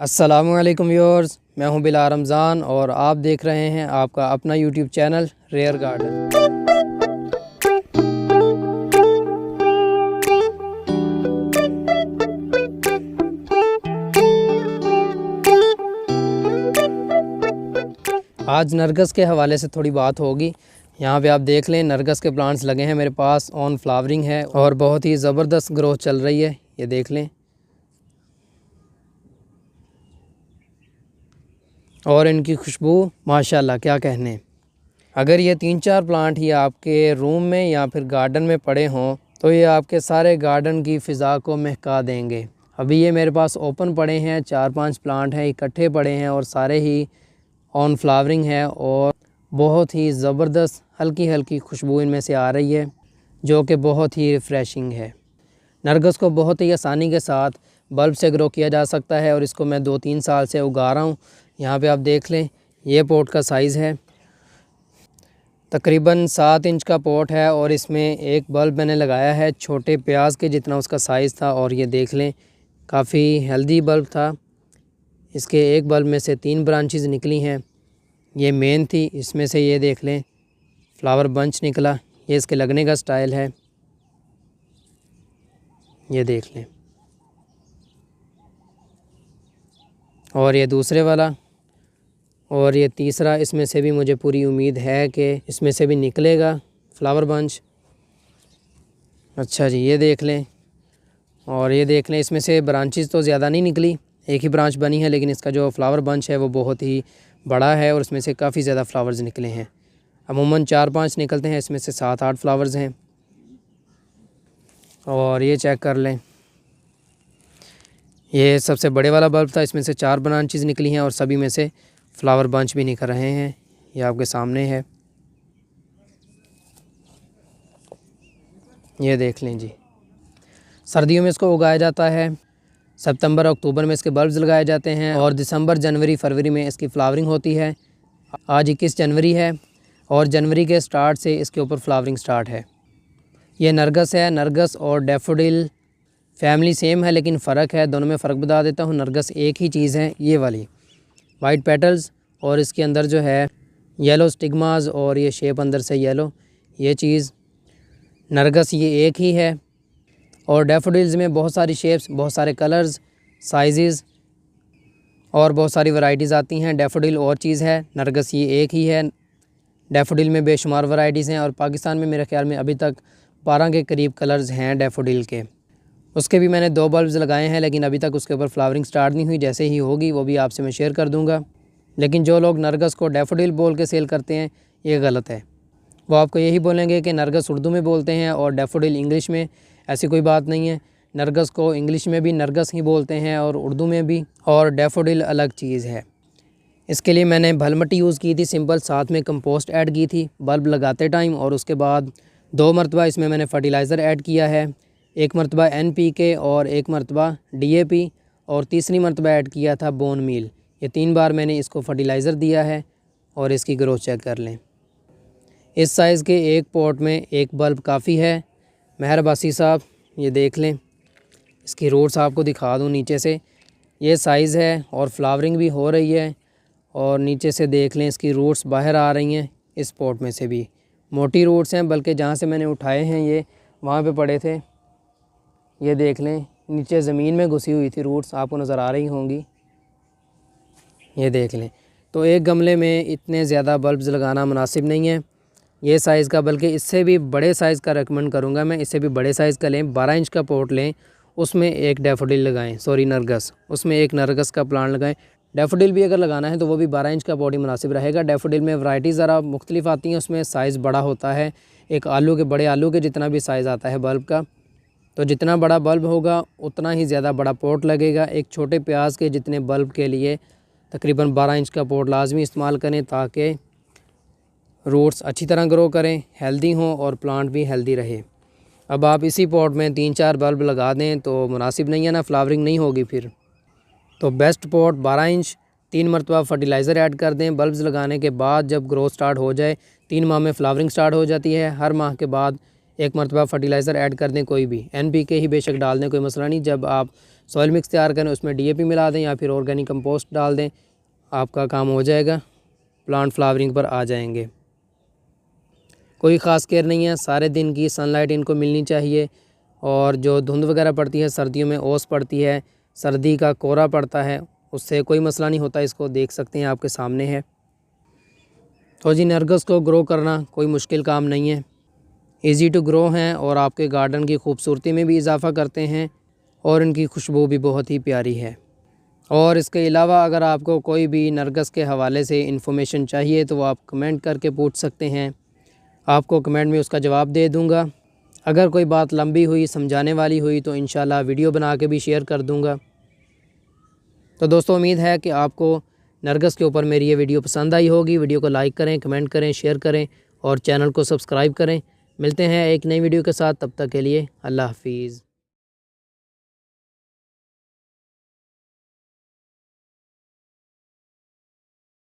अस्सलामुअलैकुम व्यूअर्स, मैं हूं बिलाल रमज़ान और आप देख रहे हैं आपका अपना यूट्यूब चैनल रेयर गार्डन। आज नरगस के हवाले से थोड़ी बात होगी। यहाँ पे आप देख लें, नरगस के प्लांट्स लगे हैं मेरे पास, ऑन फ्लावरिंग है और बहुत ही ज़बरदस्त ग्रोथ चल रही है। ये देख लें, और इनकी खुशबू माशाल्लाह क्या कहने। अगर ये 3-4 प्लांट ही आपके रूम में या फिर गार्डन में पड़े हों तो ये आपके सारे गार्डन की फ़िज़ा को महका देंगे। अभी ये मेरे पास ओपन पड़े हैं, 4-5 प्लांट हैं इकट्ठे पड़े हैं और सारे ही ऑन फ्लावरिंग है और बहुत ही ज़बरदस्त हल्की हल्की खुशबू इनमें से आ रही है, जो कि बहुत ही रिफ़्रेशिंग है। नरगस को बहुत ही आसानी के साथ बल्ब से ग्रो किया जा सकता है और इसको मैं 2-3 साल से उगा रहा हूँ। यहाँ पे आप देख लें, ये पॉट का साइज़ है, तकरीबन 7 इंच का पॉट है और इसमें एक बल्ब मैंने लगाया है छोटे प्याज के जितना उसका साइज़ था। और ये देख लें, काफ़ी हेल्दी बल्ब था। इसके एक बल्ब में से 3 ब्रांचेस निकली हैं, ये मेन थी। इसमें से ये देख लें फ्लावर बंच निकला। ये इसके लगने का स्टाइल है, ये देख लें। और ये दूसरे वाला और ये तीसरा, इसमें से भी मुझे पूरी उम्मीद है कि इसमें से भी निकलेगा फ्लावर बंच। अच्छा जी, ये देख लें। और ये देख लें, इसमें से ब्रांचेस तो ज़्यादा नहीं निकली, एक ही ब्रांच बनी है, लेकिन इसका जो फ्लावर बंच है वो बहुत ही बड़ा है और इसमें से काफ़ी ज़्यादा फ्लावर्स निकले हैं। अमूमन 4-5 निकलते हैं, इसमें से 7-8 फ्लावर्स हैं। और ये चेक कर लें, ये सबसे बड़े वाला बल्ब था, इसमें से 4 ब्रांचेस निकली हैं और सभी में से फ्लावर बंच भी निकल रहे हैं। ये आपके सामने है, ये देख लें जी। सर्दियों में इसको उगाया जाता है, सितंबर अक्टूबर में इसके बल्ब्स लगाए जाते हैं और दिसंबर जनवरी फरवरी में इसकी फ्लावरिंग होती है। आज 21 जनवरी है और जनवरी के स्टार्ट से इसके ऊपर फ्लावरिंग स्टार्ट है। ये नरगस है। नरगस और डैफोडिल फैमिली सेम है, लेकिन फ़र्क है, दोनों में फ़र्क बता देता हूँ। नरगस एक ही चीज़ है, ये वाली वाइट पेटल्स और इसके अंदर जो है येलो स्टिग्मास और ये शेप अंदर से येलो, ये चीज़। नरगस ये एक ही है और डैफोडिल्स में बहुत सारी शेप्स, बहुत सारे कलर्स, साइज़ और बहुत सारी वैरायटीज़ आती हैं। डैफोडिल और चीज़ है, नरगस ये एक ही है। डैफोडिल में बेशुमार वैरायटीज़ हैं और पाकिस्तान में मेरे ख्याल में अभी तक 12 के करीब कलर्स हैं डैफोडिल के। उसके भी मैंने 2 बल्ब्स लगाए हैं, लेकिन अभी तक उसके ऊपर फ्लावरिंग स्टार्ट नहीं हुई। जैसे ही होगी वो भी आपसे मैं शेयर कर दूंगा। लेकिन जो लोग नरगस को डैफोडिल बोल के सेल करते हैं, ये गलत है। वो आपको यही बोलेंगे कि नरगस उर्दू में बोलते हैं और डैफोडिल इंग्लिश में। ऐसी कोई बात नहीं है। नरगस को इंग्लिश में भी नरगस ही बोलते हैं और उर्दू में भी, और डैफोडिल अलग चीज़ है। इसके लिए मैंने भलमटी यूज़ की थी सिंपल, साथ में कंपोस्ट ऐड की थी बल्ब लगाते टाइम, और उसके बाद 2 मरतबा इसमें मैंने फर्टिलाइज़र ऐड किया है। 1 मरतबा NPK और 1 मरतबा DAP और तीसरी मरतबा ऐड किया था बोन मील। ये 3 बार मैंने इसको फर्टिलाइज़र दिया है और इसकी ग्रोथ चेक कर लें। इस साइज़ के एक पॉट में एक बल्ब काफ़ी है। मेहर अब्बासी साहब, ये देख लें, इसकी रूट्स आपको दिखा दूँ नीचे से। ये साइज़ है और फ्लावरिंग भी हो रही है और नीचे से देख लें इसकी रूट्स बाहर आ रही हैं। इस पॉट में से भी मोटी रूट्स हैं, बल्कि जहाँ से मैंने उठाए हैं ये वहाँ पे पड़े थे। ये देख लें, नीचे ज़मीन में घुसी हुई थी रूट्स, आपको नज़र आ रही होंगी। ये देख लें। तो एक गमले में इतने ज़्यादा बल्ब्स लगाना मुनासिब नहीं है ये साइज़ का, बल्कि इससे भी बड़े साइज़ का रेकमेंड करूँगा मैं। इससे भी बड़े साइज़ का लें, 12 इंच का पॉट लें, उसमें एक डैफोडिल लगाएं, नरगस, उसमें एक नरगस का प्लांट लगाएं। डैफोडिल भी अगर लगाना है तो वो भी 12 इंच का पॉट ही मुनासिब रहेगा। डैफोडिल में वैरायटी ज़रा मुख्तलिफ आती हैं, उसमें साइज़ बड़ा होता है, एक आलू के, बड़े आलू के जितना भी साइज़ आता है बल्ब का। तो जितना बड़ा बल्ब होगा उतना ही ज़्यादा बड़ा पॉट लगेगा। एक छोटे प्याज के जितने बल्ब के लिए तकरीबन 12 इंच का पॉट लाजमी इस्तेमाल करें, ताकि रूट्स अच्छी तरह ग्रो करें, हेल्दी हों और प्लांट भी हेल्दी रहे। अब आप इसी पॉट में 3-4 बल्ब लगा दें तो मुनासिब नहीं है ना, फ्लावरिंग नहीं होगी फिर। तो बेस्ट पॉट 12 इंच, 3 मरतबा फर्टिलाइज़र ऐड कर दें। बल्ब्स लगाने के बाद जब ग्रोथ स्टार्ट हो जाए, 3 माह में फ्लावरिंग स्टार्ट हो जाती है। हर माह के बाद एक मरतबा फर्टिलाइज़र ऐड कर दें, कोई भी NPK ही बेशक डाल दें, कोई मसला नहीं। जब आप सॉइल मिक्स तैयार करें उसमें DAP मिला दें या फिर ऑर्गेनिक कंपोस्ट डाल दें, आपका काम हो जाएगा, प्लांट फ्लावरिंग पर आ जाएंगे। कोई ख़ास केयर नहीं है, सारे दिन की सनलाइट इनको मिलनी चाहिए। और जो धुंध वगैरह पड़ती है, सर्दियों में ओस पड़ती है, सर्दी का कोहरा पड़ता है, उससे कोई मसला नहीं होता। इसको देख सकते हैं, आपके सामने है। तो जी नरगिस को ग्रो करना कोई मुश्किल काम नहीं है, इजी टू ग्रो हैं और आपके गार्डन की खूबसूरती में भी इजाफ़ा करते हैं और इनकी खुशबू भी बहुत ही प्यारी है। और इसके अलावा अगर आपको कोई भी नरगिस के हवाले से इन्फॉर्मेशन चाहिए तो आप कमेंट करके पूछ सकते हैं, आपको कमेंट में उसका जवाब दे दूंगा। अगर कोई बात लंबी हुई, समझाने वाली हुई तो इंशाल्लाह वीडियो बना के भी शेयर कर दूंगा। तो दोस्तों उम्मीद है कि आपको नरगिस के ऊपर मेरी ये वीडियो पसंद आई होगी। वीडियो को लाइक करें, कमेंट करें, शेयर करें और चैनल को सब्सक्राइब करें। मिलते हैं एक नई वीडियो के साथ, तब तक के लिए अल्लाह हाफिज़।